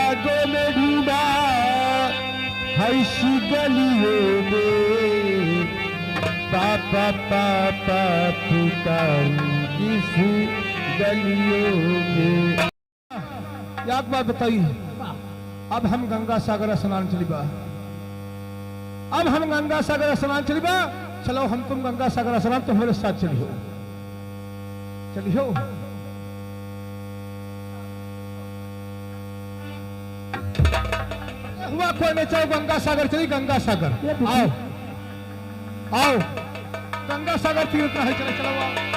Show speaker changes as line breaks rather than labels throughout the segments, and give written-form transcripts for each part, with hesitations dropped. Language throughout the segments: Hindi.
बागों में ढूंढा हर्षी गलियों में, पापा पापा पुकारूं किस गलियों में। एक बात बताइए, अब हम गंगा सागर स्नान चलिबा, अब हम गंगा सागर स्नान चलिबा। चलो हम तुम गंगा सागर स्नान तो हमारे साथ चलियो, चलियो। हुआ कोई नहीं, चाहे गंगा सागर चली, गंगा सागर आओ आओ, गंगा सागर तीर्थ है, चलो चलो आओ।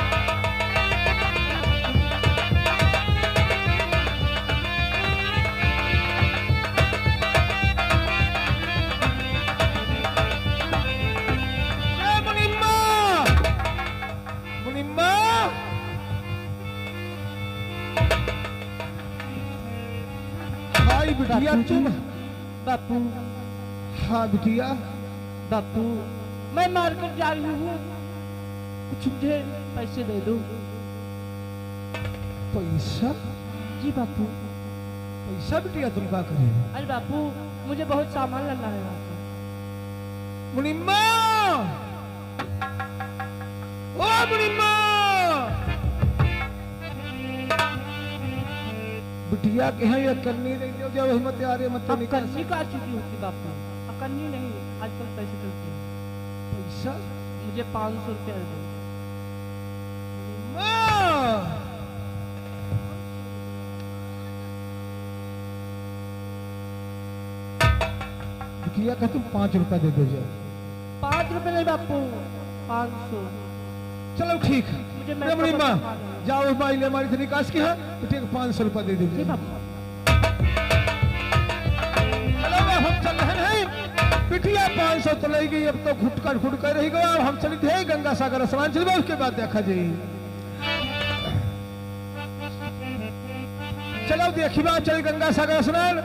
बिटिया तुम,
बापू।
हाँ बिटिया।
बापू मैं मार्केट जा रही हूँ, कुछ मुझे पैसे दे दो।
पैसा?
जी बापू।
पैसा बिटिया तुम क्या करे?
अरे बापू मुझे बहुत सामान लाना है आपको।
मुनिम्मा, ओ मुनिम्मा, बिटिया के हैं ये करनी नहीं दो, जब हिम्मत आ रही मत
निकल। करनी का चुकी होती बापू, करनी नहीं, आजकल पैसे चलते हैं।
पैसा?
मुझे 500 रुपया दे दो। बिटिया का तुम 5 रुपया दे दो। 5 रुपये नहीं बापू, 500।
चलो ठीक है, मुझे माँ जाओ मोबाइल ले हमारी से निकास की है, बेटे को 500 रुपया दे दीजिए। चलो हम चल रहे हैं, बिटिया 500 तो ले गई, अब तो घुटकर रही गया। हम चले थे गंगा सागर स्नान चलवा, उसके बाद देखा जाए। चलो देखी बात चले गंगा सागर स्नान।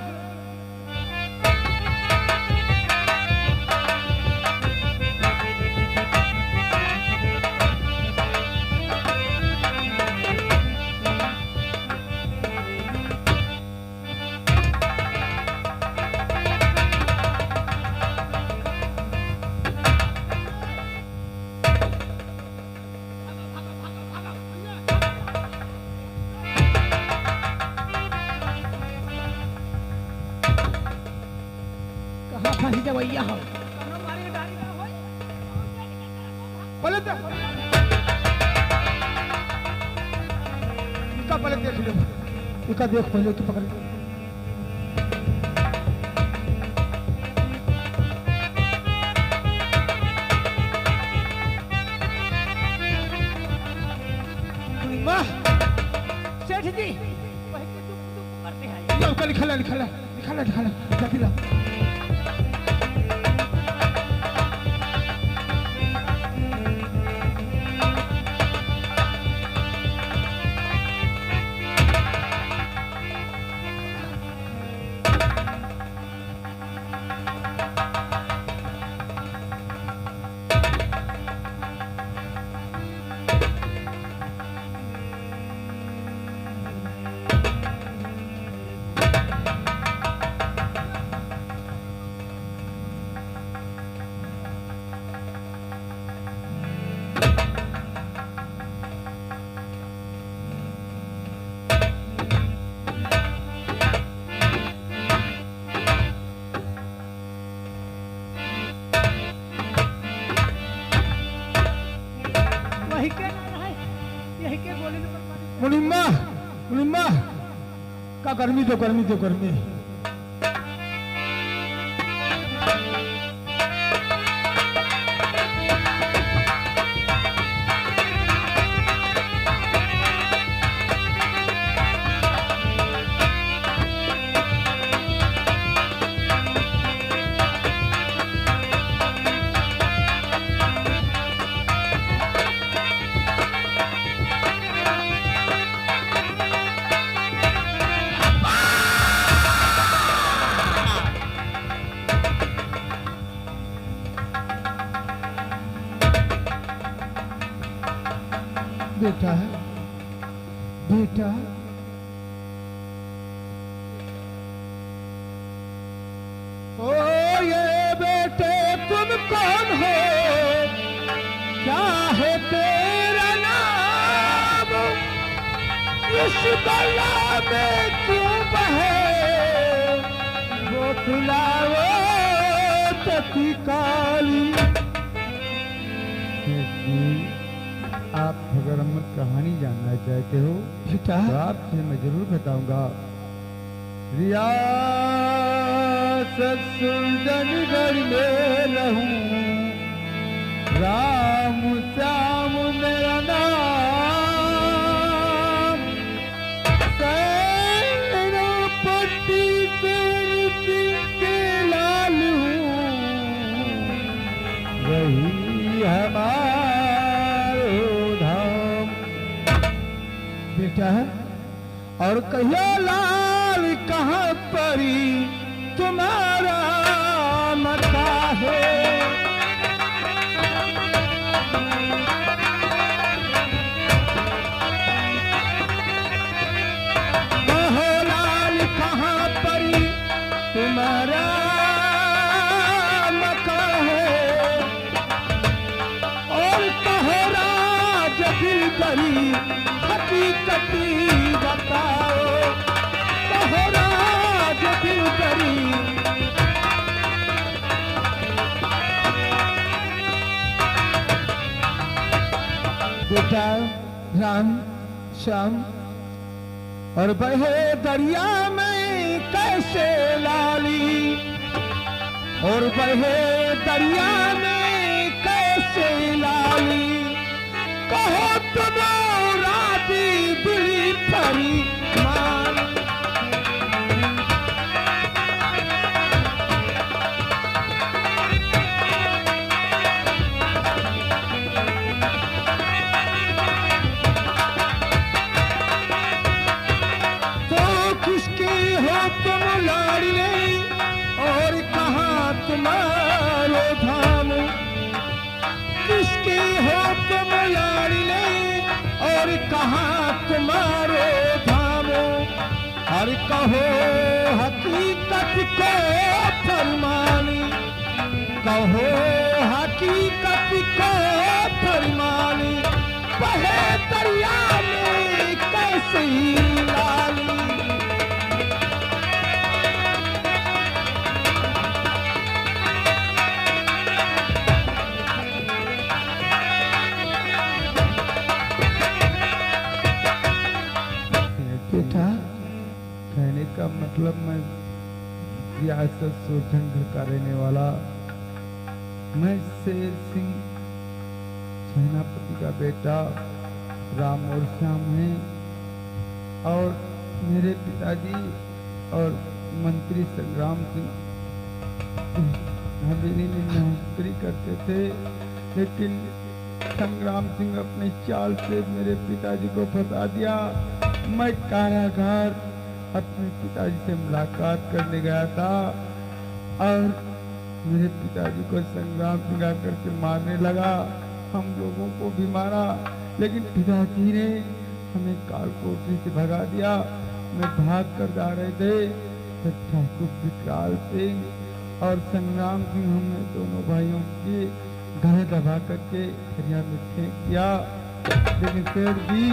भैया पलट इनका पलट देख लो, इनका देख पहले तो पकड़। सेठ जी लिखा जल्दी ला। मुनिम्मा का गर्मी दो, गर्मी दो, गर्मी। बेटा है, बेटा गला में क्यों बहे वो खिलाओ तथी काली। आप अगर हम कहानी जानना चाहते हो
बेटा
तो आपसे मैं जरूर बताऊंगा। रियासत सुल्तानगढ़ में रहूं, राम श्याम मेरा नाम, सेनापति के लाल हूं, वही हमारो धाम।
बेटा
और कहियो लाल कहाँ परी तुम्हारा मता है। कहो लाल कहाँ परी तुम्हारा मता है। और कहो राज दिल करी हकीकती बताओ। कहो राज दिल करी
बेटा राम श्याम
और बहे दरिया में कैसे लाली, और बहे दरिया में कैसे लाली। कहो तुम राती बिली परी मान। तो किसकी हो तुम लाड़िए, और कहाँ तुम्हारो धाम। किसकी हो तुम लाड़िए, और कहाँ तुम्हारो धाम। हर कहो हकीकत को फरमानी, कहो हकीकत को फरमानी। बहे दरिया में कैसी लाली।
बेटा
कहने का मतलब मैं रियासत सोचंड का रहने वाला मैं शेर सिंह सेनापति का बेटा राम और श्याम है। और मेरे पिताजी और मंत्री संग्राम सिंह हवेली में नौकरी करते थे, लेकिन संग्राम सिंह अपने चाल से मेरे पिताजी को फंसा दिया। मैं कारागार अपने पिताजी से मुलाकात करने गया था और मेरे पिताजी को संग्राम सिंह आकर के मारने लगा। हम लोगों को भी मारा, लेकिन पिताजी ने हमें कालकोठरी से भगा दिया। मैं भाग कर जा रहे थे तो ठाकुर विकराल सिंह और संग्राम सिंह हमने दोनों भाइयों के गले दबा करके दरिया में फेंक दिया। लेकिन फिर भी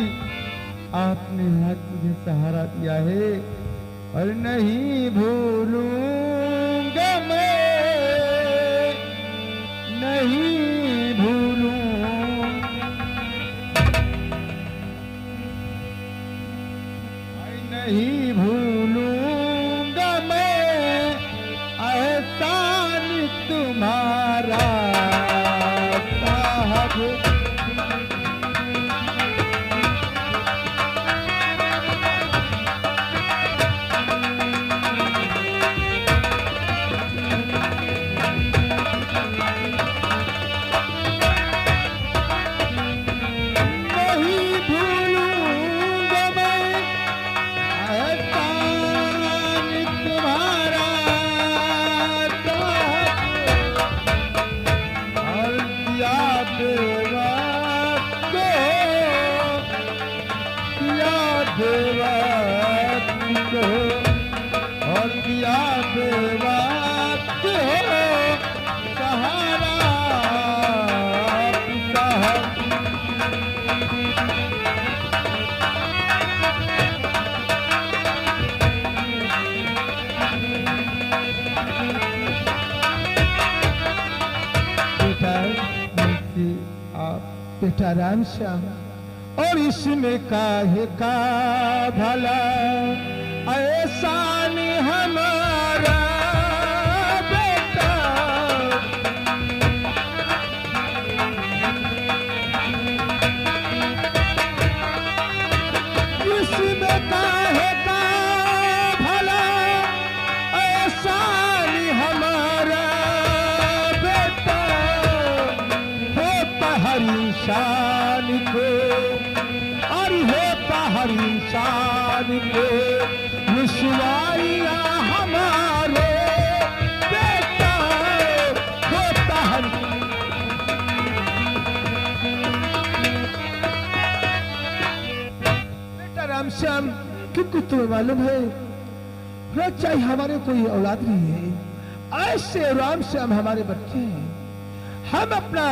आपने आज मुझे सहारा दिया है और नहीं भूलूंगा मैं, नहीं भूलूं। नहीं भूलूंगा मैं एहसान तुम्हारा साहब। और दिया बेवक्त हो सहारा साहब। राम श्याम, और इसमें काहे का भला ऐसा नहीं हमारा बेटा। इसमें काहे का भला ऐसा नहीं हमारा बेटा। होता हर इंसान को और होता हर इंसान को विश्वारिया हमारे बेटा। होता हर बेटा राम श्याम, क्योंकि तुम्हें मालूम है चाहे हमारे कोई औलाद नहीं है, ऐसे राम श्याम हमारे बच्चे हैं। हम अपना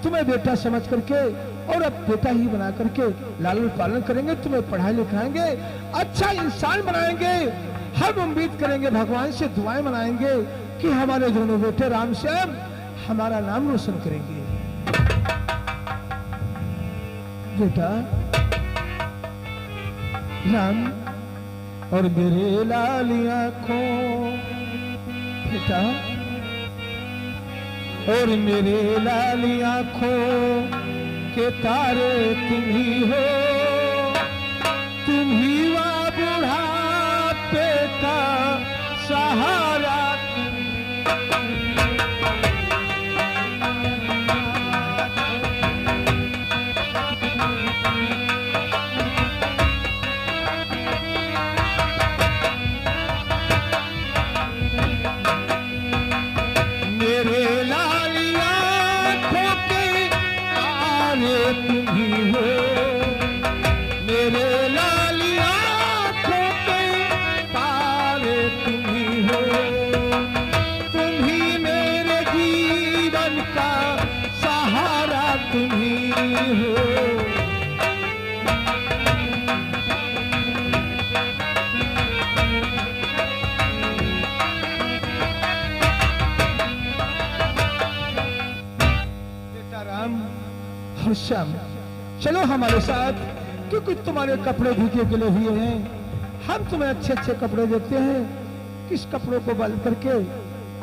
तुम्हें बेटा समझ करके और अब बेटा ही बना करके लालन पालन करेंगे, तुम्हें पढ़ाई लिखाएंगे, अच्छा इंसान बनाएंगे। हम उम्मीद करेंगे, भगवान से दुआएं मनाएंगे कि हमारे दोनों बेटे राम श्याम हमारा नाम रोशन करेंगे। बेटा राम और मेरे लाली आँखों, बेटा और मेरे लाली आँखों के तारे तुम ही हो। तुम ही वा बुढ़ापे का सहारा। मेरे लाली आँखों के तारे तुम ही हो। मेरे लाली आँखों के तारे तुम ही हो। तुम ही मेरे जीवन का सहारा तुम ही हो। और श्याम चलो हमारे साथ, क्योंकि तुम्हारे कपड़े भीगे गिले हुए हैं। हम तुम्हें अच्छे अच्छे कपड़े देते हैं। किस कपड़ों को बंद करके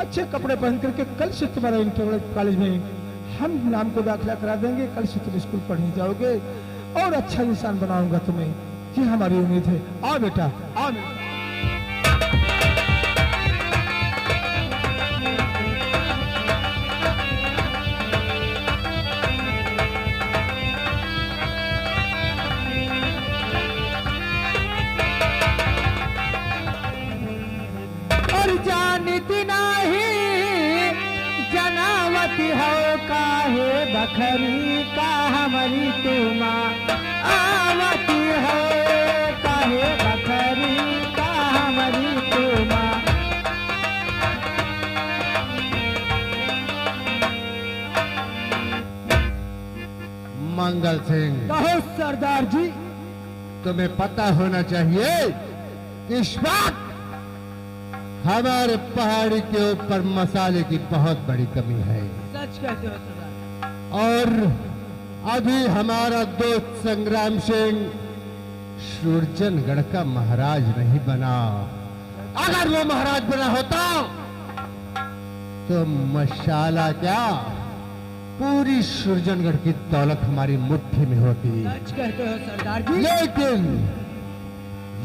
अच्छे कपड़े पहन करके कल से तुम्हारा इंटर कॉलेज में हम नाम को दाखिला करा देंगे। कल से तुम स्कूल पढ़ने जाओगे और अच्छा इंसान बनाऊंगा तुम्हें, ये हमारी उम्मीद है। आओ बेटा, आओ बेटा। जानती नहीं जनावती हो काहे बखरी का हमारी तुम आवती हो। काहे बखरी का हमारी तुम।
मंगल सिंह,
कहो सरदार जी।
तुम्हें पता होना चाहिए कि इस वक्त हमारे पहाड़ी के ऊपर मसाले की बहुत बड़ी कमी है।
सच कहते हो सरदार।
और अभी हमारा दोस्त संग्राम सिंह सूरजनगढ़ का महाराज नहीं बना। अगर वो महाराज बना होता तो मसाला क्या पूरी सूरजनगढ़ की दौलत हमारी मुट्ठी में होती।
सच कहते हो सरदार जी।
लेकिन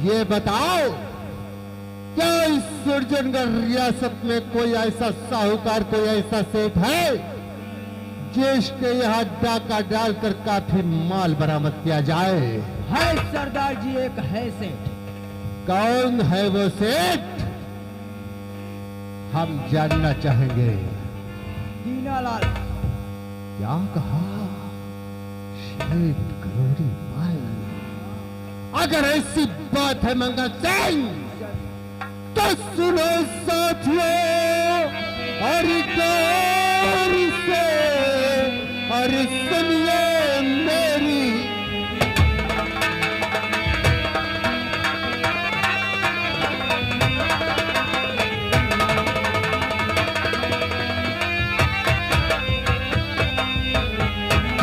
ये बताओ, क्या इस सूरजनगढ़ रियासत में कोई ऐसा साहूकार, कोई ऐसा सेठ है जिसके यहाँ डाका डालकर काफी माल बरामद किया जाए?
है सरदार जी, एक है सेठ।
कौन है वो सेठ? हम जानना चाहेंगे।
दीनालाल।
क्या कहा? सेठ करोड़ी माल। अगर ऐसी बात है मंगल सिंह तो सुनो साथियों, और गौर से और सुनिए मेरी।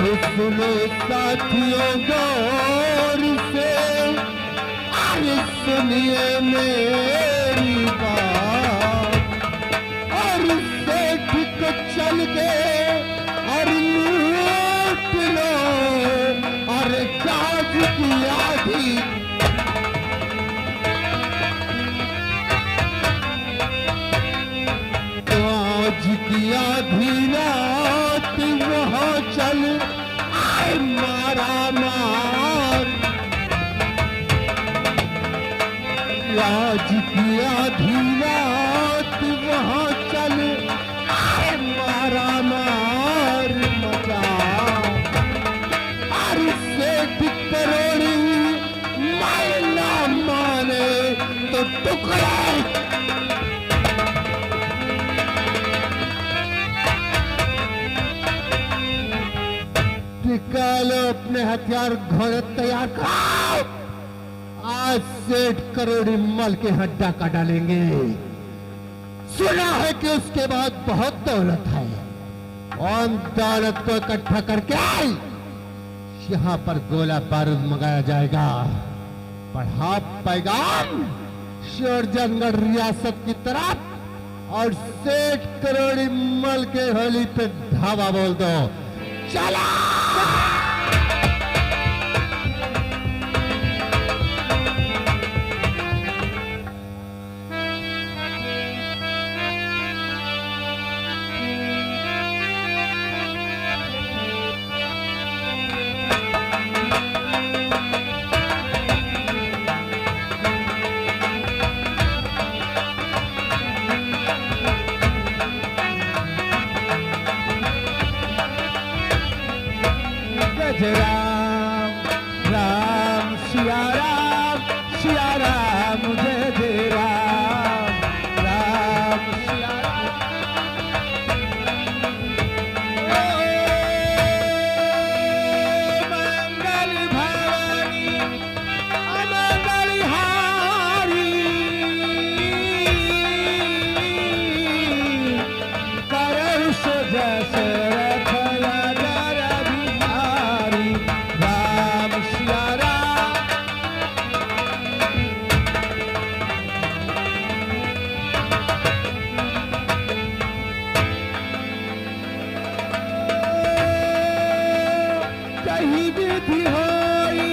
इस लो साथियों गौर से, अरे सुनिए मेरी बात, और सेठ को चल के और लूट लो, और काज की आधी तो आज की आधी रात वहाँ चल आए मारा मार, आज की आधी रात वहाँ चल आए मारा मार मचा, और सेठ करोड़ी मारना माने तो टुकड़ा निकालो, अपने हथियार घोड़े तैयार कराओ, आज सेठ करोड़ी मल के यहाँ डाका डालेंगे। सुना है कि उसके बाद बहुत दौलत है, और दौलत को इकट्ठा करके यहाँ पर गोला बारूद मंगाया जाएगा। बढ़ा पैगाम शुरजनगढ़ रियासत की तरफ, और सेठ करोड़ी मल के होली पे धावा बोल दो, चला।
राम राम सिया राम जय जय राम राम सिया राम। मंगल भवानी अमंगल हारी, करहु सो दशरथ विधि होई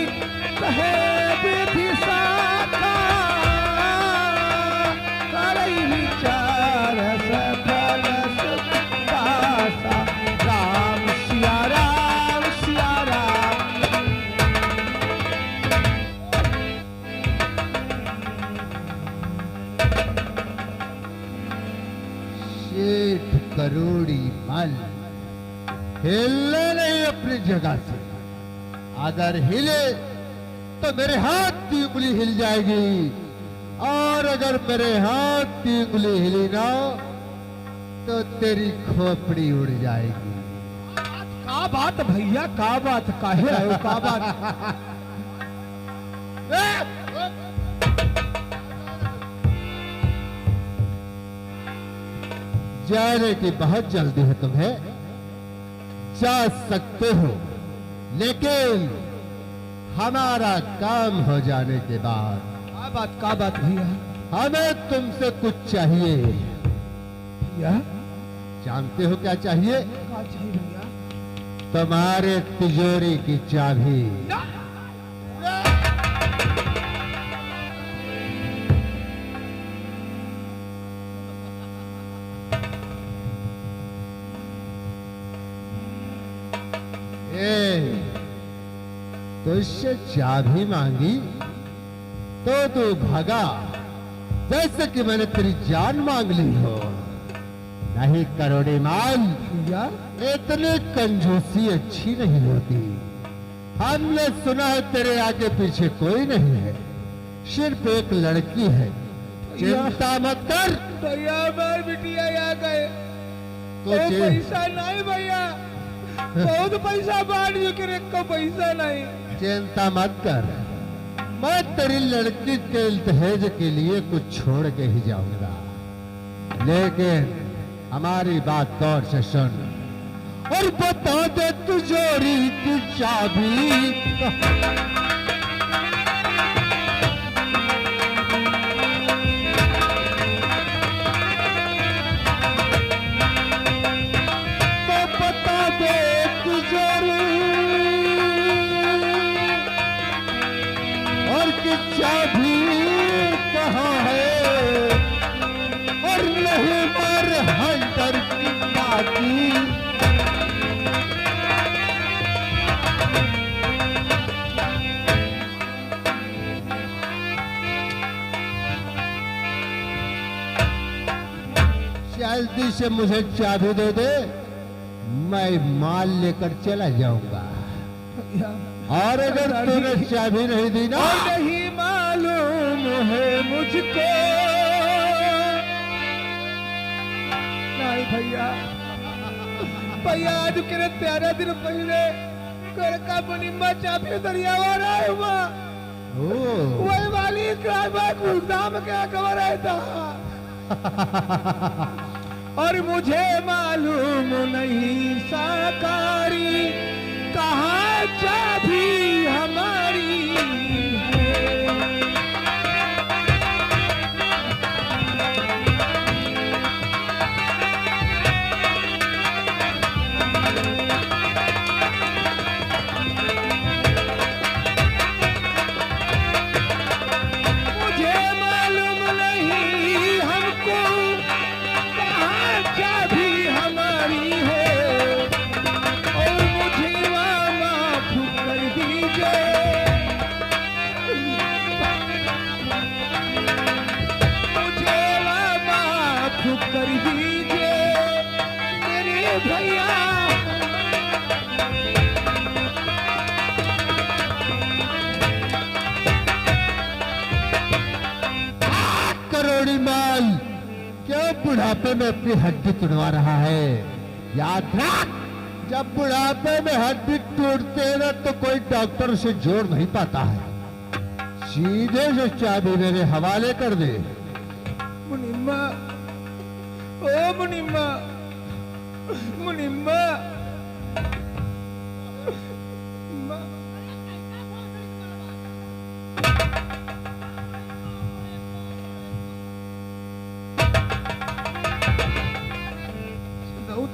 कहे विधि साका, करई विचार सफल सुखासा। राम सिया राम सिया राम।
सेठ करोड़ी मल हिलने नहीं अपनी जगह से, अगर हिले तो मेरे हाथ की उंगली हिल जाएगी, और अगर मेरे हाथ की उंगली हिली ना तो तेरी खोपड़ी उड़ जाएगी।
का बात भैया, का बात काहे आयो, का बात।
जाने की बहुत जल्दी है तुम्हें, जा सकते हो, लेकिन हमारा काम हो जाने के बाद।
का बात भैया?
हमें तुमसे कुछ चाहिए।
भैया
जानते हो क्या चाहिए?
क्या चाहिए भैया?
तुम्हारे तिजोरी की चाबी। तुझसे चाबी मांगी तो तू भागा, जैसे कि मैंने तेरी जान मांग ली हो। नहीं करोड़ी माल,
भैया
इतनी कंजूसी अच्छी नहीं होती। हमने सुना है तेरे आगे पीछे कोई नहीं है, सिर्फ एक लड़की है। चिंता मत कर
भैया, हमारी बिटिया आ गए
तो
पैसा नहीं भैया, बहुत पैसा बांट चुके, को पैसा नहीं।
चिंता मत कर, मैं तेरी लड़की के दहेज के लिए कुछ छोड़ के ही जाऊंगा, लेकिन हमारी बात गौर से सुन। और बता दे तिजोरी की चाबी। तो बता दे तिजोरी और की चाबी कहाँ है, और नहीं मर हंटर की बाकी। जल्दी से मुझे चाबी दे दे, मैं माल लेकर चला जाऊंगा। और अगर तूने चाबी नहीं दी ना,
और नहीं मालूम है मुझको। नहीं भैया, भैया आज के 13 दिन पहले घर का मुनिम्मा चाबी दरियावा रहा हुआ, वही वाली गुलदाम क्या खबर है था। और मुझे मालूम नहीं साकारी कहाँ चाबी हमारी है। मुझे मालूम नहीं हमको कहाँ चाबी हमारी है, और मुझे माफ कर दीजिए। मुझे माफ कर दीजिए मेरे भैया।
करोड़ी माल क्यों बुढ़ापे में अपनी हड्डी तुड़वा रहा है? याद रख, जब बुढ़ापे में हड्डी टूटते ना तो कोई डॉक्टर से जोड़ नहीं पाता है। सीधे से चाबी मेरे हवाले कर दे।
मुनिम्मा, ओ मुनिम्मा, मुनिम्मा,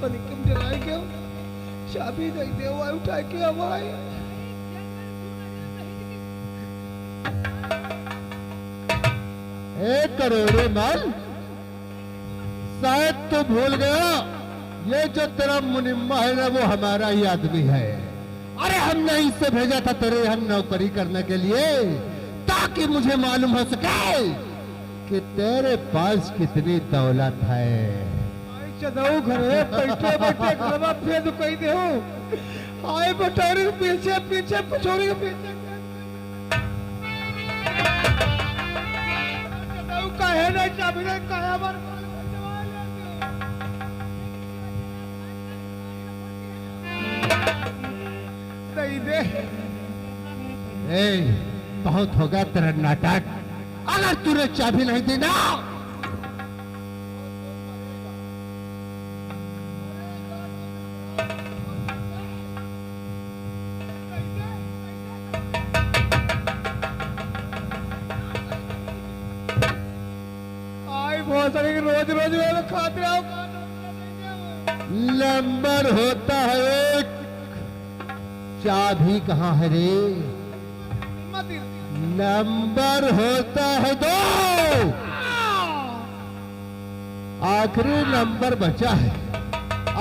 तो निकम जलाए क्यों? चाबी दे दे, वो उठा के हवाई।
एक करोड़ी माल, शायद तो भूल गया, ये जो तेरा मुनिम्मा है ना वो हमारा ही आदमी है। अरे हमने इसे भेजा था तेरे यहाँ नौकरी करने के लिए, ताकि मुझे मालूम हो सके कि तेरे पास कितनी दौलत है।
चदाऊ घरे बैठे बैठे घरवा फेद कही दे हो। आए बटोरी के पीछे पीछे पछोरी के पीछे चदाऊ काहे नहीं चाबी नहीं काहे बार दे दे।
ए, बहुत होगा तेरा नाटक। अगर तूने चाबी नहीं दी ना,
रोज रोज खाते रहो।
नंबर होता है एक, चाबी कहाँ है रे? नंबर होता है 2, आखिरी नंबर बचा है।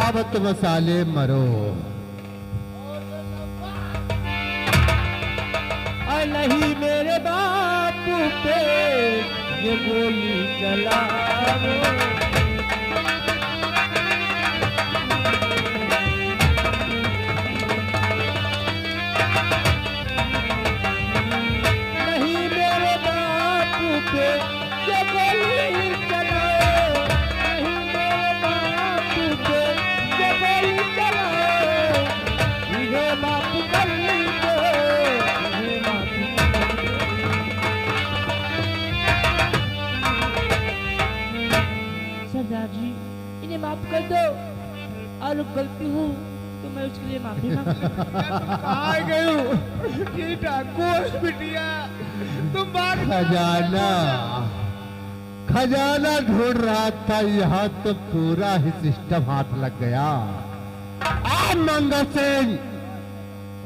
अब तुम साले मरो।
और नहीं मेरे बापू पे ये गोली चलाओ। नहीं मेरे बापू पे ये गोली चलाओ। नहीं मेरे बापू पे ये गोली चलाओ। इन्हें माफ कर दो, इन्हें माफ कर दो। सरदार जी, इन्हें माफ कर दो, और गलती हूँ
तो मैं उसके लिए माफी मांगती हूँ।
कहाँ गए हो? ये डाकू बिटिया तुम बात
खजाना खजाना ढूंढ रहा था, यहाँ तो पूरा ही सिस्टम हाथ लग गया। आ मंगल सिंह,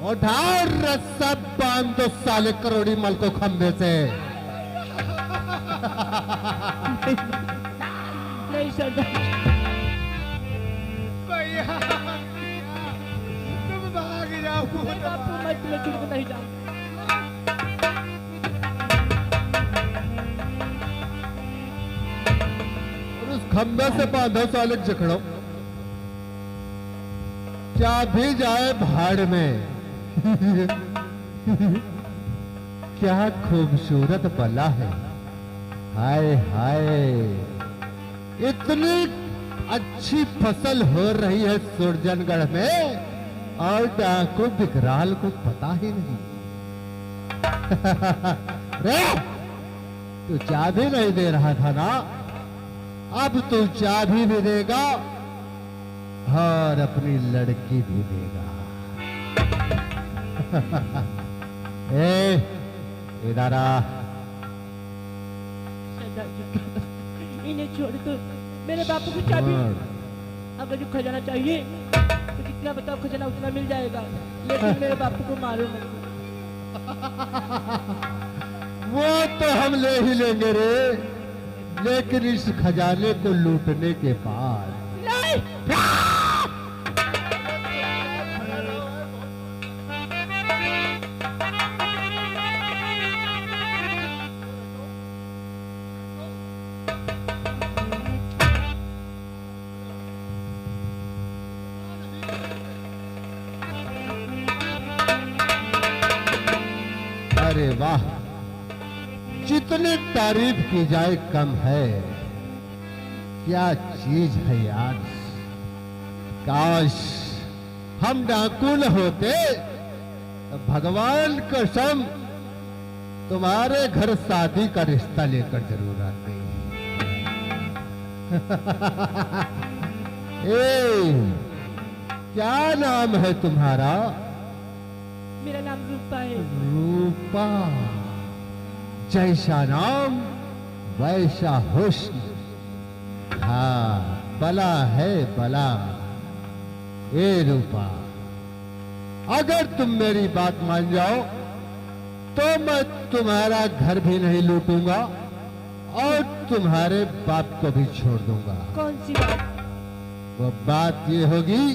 उठाओ रस्सा, बांध दो साले करोड़ी मल को खंभे से।
नहीं सरदार,
भैया तुम भाग जाओ।
बापू मैं तुम्हें छोड़ कर नहीं जाऊँ।
और उस खंभे से बांधो साले जकड़ो, क्या भी जाए भाड़ में। क्या खूबसूरत बला है, हाय हाय। इतनी अच्छी फसल हो रही है सुरजनगढ़ में और डाकू विकराल को पता ही नहीं। रे तू चाबी नहीं दे रहा था ना, अब तू चाबी भी देगा और अपनी लड़की भी देगा। ए इधर आ।
सरदार जी, इन्हें छोड़ दो, मेरे बापू को चाबी। अगर जो खजाना चाहिए तो कितना बताओ, खजाना उतना मिल जाएगा, लेकिन मेरे बापू को मारो मत।
वो तो हम ले ही लेंगे रे, लेकिन इस खजाने को लूटने के बाद।
नहीं
अरे वाह, जितनी तारीफ की जाए कम है। क्या चीज है यार। काश हम डाकू न होते, तो भगवान कसम तुम्हारे घर शादी का रिश्ता लेकर जरूर आते। ए, क्या नाम है तुम्हारा?
मेरा नाम रूपा है।
रूपा, जैसा नाम वैसा हुस्न। हाँ, बला है बला। ए रूपा, अगर तुम मेरी बात मान जाओ तो मैं तुम्हारा घर भी नहीं लूटूंगा और तुम्हारे बाप को भी छोड़ दूंगा।
कौन सी बात?
वो बात ये होगी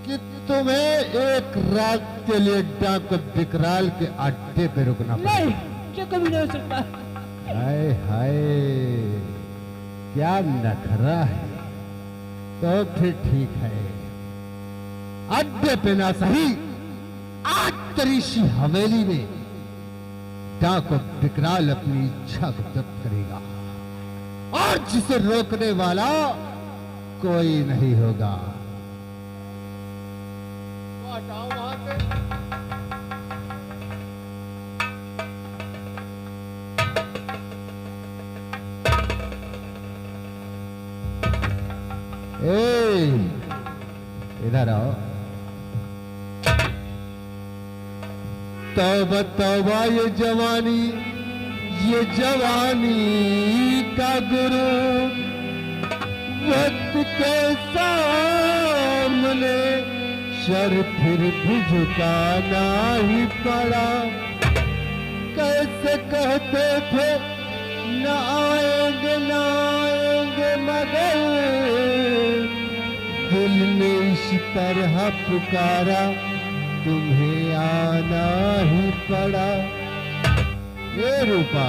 कि तुम्हें एक रात के लिए डाक विकराल के अड्डे पे रुकना पड़ेगा।
नहीं, ये कभी नहीं हो सकता।
हाय हाय, क्या नखरा है। तो फिर ठीक है, अड्डे पे ना सही, आज तेरी सी हवेली में डाक विकराल अपनी इच्छा को व्यक्त करेगा और जिसे रोकने वाला कोई नहीं होगा। हटाओ वहां से। ए, इधर आओ। तौबा तौबा ये जवानी का गुरु, वक्त के सामने सर फिर भी झुकाना ही पड़ा। कैसे कहते थे न आएंगे मगर दिल ने इस तरह पुकारा, तुम्हें आना ही पड़ा। ये रूपा,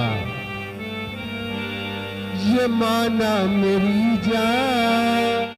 ये माना मेरी जान।